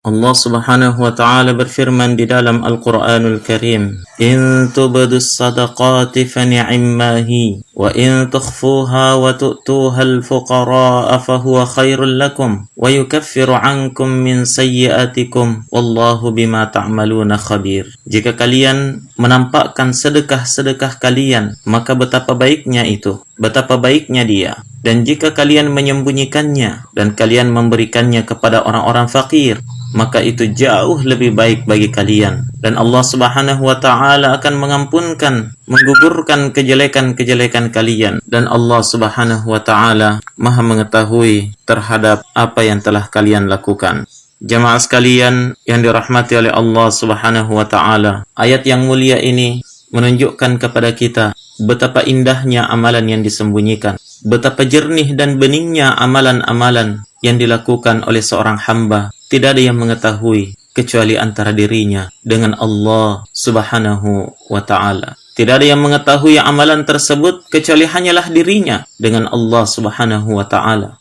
Allah Subhanahu wa ta'ala berfirman di dalam Al-Qur'anul Karim, "In tubdus sadaqati fa ni'ammahi wa in tukhfuha wa tu'tuha al-fuqara'a fa huwa khairul lakum wa yukaffiru 'ankum min sayyi'atikum wallahu bima ta'maluna khabir." Jika kalian menampakkan sedekah-sedekah kalian, maka betapa baiknya itu, betapa baiknya dia. Dan jika kalian menyembunyikannya dan kalian memberikannya kepada orang-orang fakir, maka itu jauh lebih baik bagi kalian. Dan Allah Subhanahu wa ta'ala akan mengampunkan, menggugurkan kejelekan-kejelekan kalian. Dan Allah Subhanahu wa ta'ala Maha mengetahui terhadap apa yang telah kalian lakukan. Jamaah sekalian yang dirahmati oleh Allah Subhanahu wa ta'ala, ayat yang mulia ini menunjukkan kepada kita betapa indahnya amalan yang disembunyikan, betapa jernih dan beningnya amalan-amalan yang dilakukan oleh seorang hamba. Tidak ada yang mengetahui kecuali antara dirinya dengan Allah Subhanahu wa ta'ala. Tidak ada yang mengetahui amalan tersebut kecuali hanyalah dirinya dengan Allah Subhanahu wa ta'ala.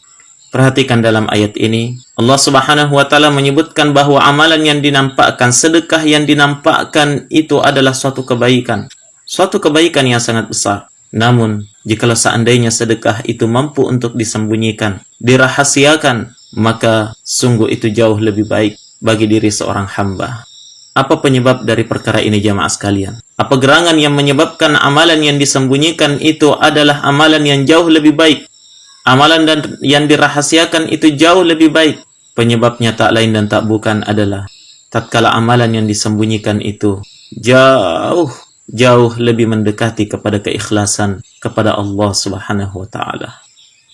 Perhatikan dalam ayat ini, Allah Subhanahu wa ta'ala menyebutkan bahwa amalan yang dinampakkan, sedekah yang dinampakkan itu adalah suatu kebaikan. Suatu kebaikan yang sangat besar. Namun, jikalau seandainya sedekah itu mampu untuk disembunyikan, dirahasiakan, maka sungguh itu jauh lebih baik bagi diri seorang hamba. Apa penyebab dari perkara ini jamaah sekalian? Apa gerangan yang menyebabkan amalan yang disembunyikan itu adalah amalan yang jauh lebih baik? Amalan yang dirahasiakan itu jauh lebih baik. Penyebabnya tak lain dan tak bukan adalah tatkala amalan yang disembunyikan itu jauh lebih mendekati kepada keikhlasan kepada Allah Subhanahu wa ta'ala.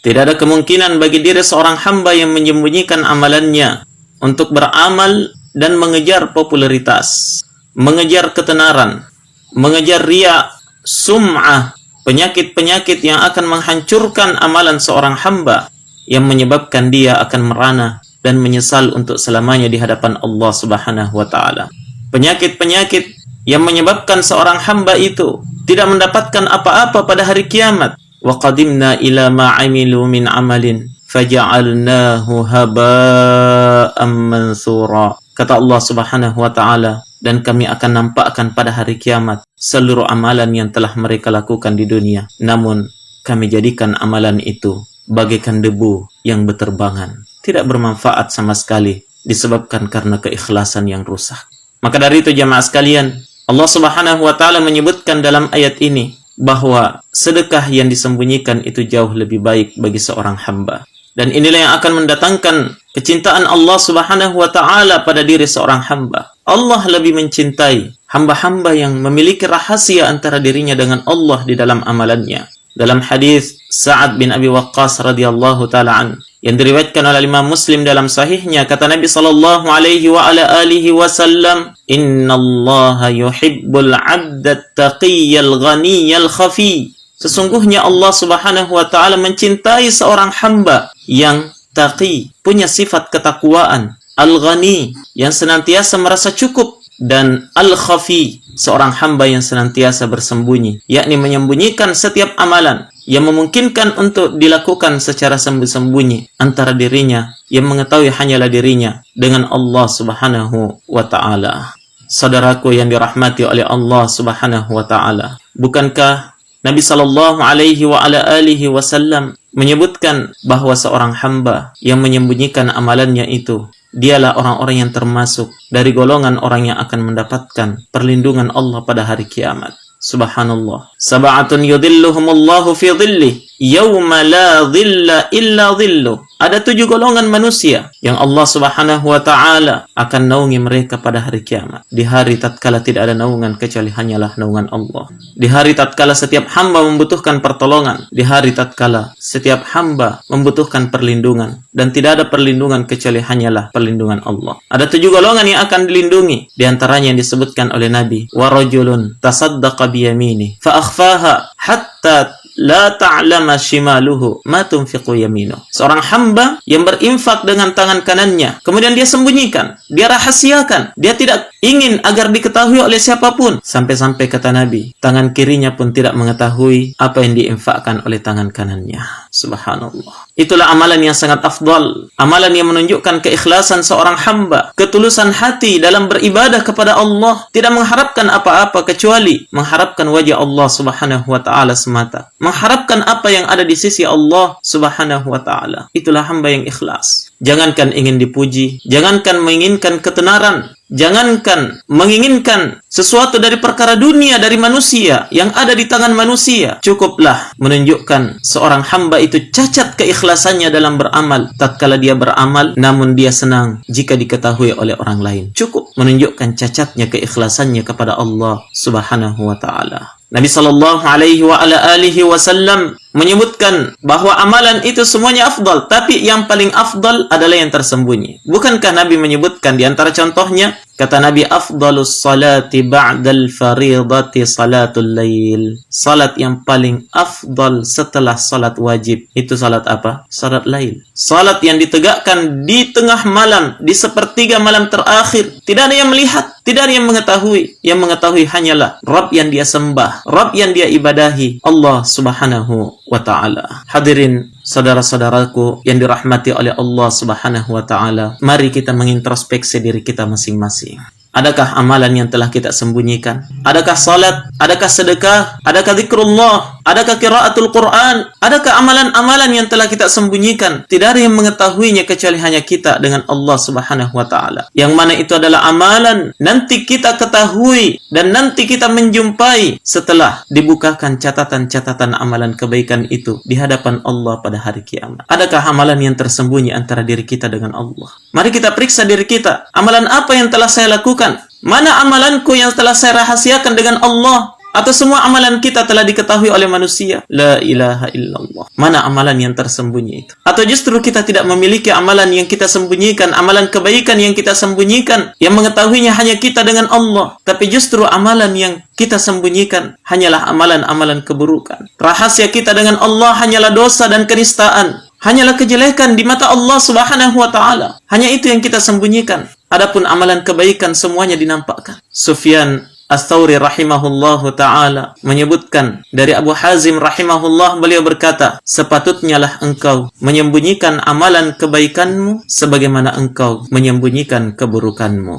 Tidak ada kemungkinan bagi diri seorang hamba yang menyembunyikan amalannya untuk beramal dan mengejar popularitas, mengejar ketenaran, mengejar riya, sum'ah, penyakit-penyakit yang akan menghancurkan amalan seorang hamba, yang menyebabkan dia akan merana dan menyesal untuk selamanya di hadapan Allah Subhanahu wa ta'ala. Penyakit-penyakit yang menyebabkan seorang hamba itu tidak mendapatkan apa-apa pada hari kiamat. Wa qadimna ila ma 'amilu min 'amalin faja'alnahu haba'an mansura. Kata Allah Subhanahu wa ta'ala, dan kami akan nampakkan pada hari kiamat seluruh amalan yang telah mereka lakukan di dunia. Namun kami jadikan amalan itu bagaikan debu yang berterbangan, tidak bermanfaat sama sekali disebabkan karena keikhlasan yang rusak. Maka dari itu jamaah sekalian, Allah Subhanahu wa ta'ala menyebutkan dalam ayat ini bahwa sedekah yang disembunyikan itu jauh lebih baik bagi seorang hamba. Dan inilah yang akan mendatangkan kecintaan Allah Subhanahu wa ta'ala pada diri seorang hamba. Allah lebih mencintai hamba-hamba yang memiliki rahasia antara dirinya dengan Allah di dalam amalannya. Dalam hadis Sa'ad bin Abi Waqqas radhiyallahu ta'ala an, yang diriwayatkan oleh Imam Muslim dalam sahihnya, kata Nabi sallallahu alaihi wa ala alihi wasallam, "Innallaha yuhibbul 'abda at-taqiyyal ghaniyyal khafi." Sesungguhnya Allah Subhanahu wa ta'ala mencintai seorang hamba yang taqi, punya sifat ketakwaan, al-ghani, yang senantiasa merasa cukup, dan al-khafi, seorang hamba yang senantiasa bersembunyi, yakni menyembunyikan setiap amalan yang memungkinkan untuk dilakukan secara sembunyi antara dirinya, yang mengetahui hanyalah dirinya dengan Allah Subhanahu wa ta'ala. Saudaraku yang dirahmati oleh Allah Subhanahu wa ta'ala, bukankah Nabi sallallahu alaihi wa ala alihi wasallam menyebutkan bahwa seorang hamba yang menyembunyikan amalannya itu, dialah orang-orang yang termasuk dari golongan orang yang akan mendapatkan perlindungan Allah pada hari kiamat. Subhanallah. Sab'atun yudhilluhumullahu fi dhillih yawma la dhilla illa dhilluh. Ada 7 golongan manusia yang Allah Subhanahu wa ta'ala akan naungi mereka pada hari kiamat. Di hari tatkala tidak ada naungan kecuali hanyalah naungan Allah. Di hari tatkala setiap hamba membutuhkan pertolongan. Di hari tatkala setiap hamba membutuhkan perlindungan. Dan tidak ada perlindungan kecuali hanyalah perlindungan Allah. Ada 7 golongan yang akan dilindungi. Di antaranya yang disebutkan oleh Nabi, wa rajulun tasaddaqa biyamini fa akhfaha hatta la ta'lama shimaluhu ma tunfiqu yaminu. Seorang hamba yang berinfak dengan tangan kanannya, kemudian dia sembunyikan, dia rahasiakan, dia tidak ingin agar diketahui oleh siapapun, sampai-sampai kata Nabi, tangan kirinya pun tidak mengetahui apa yang diinfakkan oleh tangan kanannya. Subhanallah. Itulah amalan yang sangat afdal, amalan yang menunjukkan keikhlasan seorang hamba, ketulusan hati dalam beribadah kepada Allah, tidak mengharapkan apa-apa kecuali mengharapkan wajah Allah Subhanahu wa taala semata, mengharapkan apa yang ada di sisi Allah Subhanahu wa taala. Itulah hamba yang ikhlas. Jangankan ingin dipuji, jangankan menginginkan ketenaran, jangankan menginginkan sesuatu dari perkara dunia, dari manusia yang ada di tangan manusia. Cukuplah menunjukkan seorang hamba itu cacat keikhlasannya dalam beramal. Tatkala dia beramal, namun dia senang jika diketahui oleh orang lain. Cukup menunjukkan cacatnya keikhlasannya kepada Allah Subhanahu wa ta'ala. Nabi sallallahu alaihi wa ala alihi wasallam menyebutkan bahwa amalan itu semuanya afdal, tapi yang paling afdal adalah yang tersembunyi. Bukankah Nabi menyebutkan di antara contohnya, kata Nabi, afdalus salati ba'dal fariidati salatul lail. Salat yang paling afdal setelah salat wajib itu salat apa? Salat lail. Salat yang ditegakkan di tengah malam, di sepertiga malam terakhir. Tidak ada yang melihat, tidak ada yang mengetahui. Yang mengetahui hanyalah Rabb yang dia sembah, Rabb yang dia ibadahi, Allah Subhanahu wa ta'ala. Hadirin saudara-saudaraku yang dirahmati oleh Allah Subhanahu wa ta'ala, mari kita mengintrospeksi diri kita masing-masing. Adakah amalan yang telah kita sembunyikan? Adakah salat? Adakah sedekah? Adakah zikrullah? Adakah qiraatul Quran? Adakah amalan-amalan yang telah kita sembunyikan? Tidak ada yang mengetahuinya kecuali hanya kita dengan Allah Subhanahu wa ta'ala. Yang mana itu adalah amalan nanti kita ketahui dan nanti kita menjumpai setelah dibukakan catatan-catatan amalan kebaikan itu di hadapan Allah pada hari kiamat. Adakah amalan yang tersembunyi antara diri kita dengan Allah? Mari kita periksa diri kita. Amalan apa yang telah saya lakukan? Mana amalanku yang telah saya rahasiakan dengan Allah? Atau semua amalan kita telah diketahui oleh manusia? La ilaha illallah. Mana amalan yang tersembunyi itu? Atau justru kita tidak memiliki amalan yang kita sembunyikan, amalan kebaikan yang kita sembunyikan, yang mengetahuinya hanya kita dengan Allah, tapi justru amalan yang kita sembunyikan hanyalah amalan-amalan keburukan. Rahasia kita dengan Allah hanyalah dosa dan kenistaan, hanyalah kejelekan di mata Allah Subhanahu wa ta'ala. Hanya itu yang kita sembunyikan. Adapun amalan kebaikan semuanya dinampakkan. Sufyan Ats-Tsauri rahimahullahu ta'ala menyebutkan dari Abu Hazim rahimahullah, beliau berkata, sepatutnya lah engkau menyembunyikan amalan kebaikanmu sebagaimana engkau menyembunyikan keburukanmu.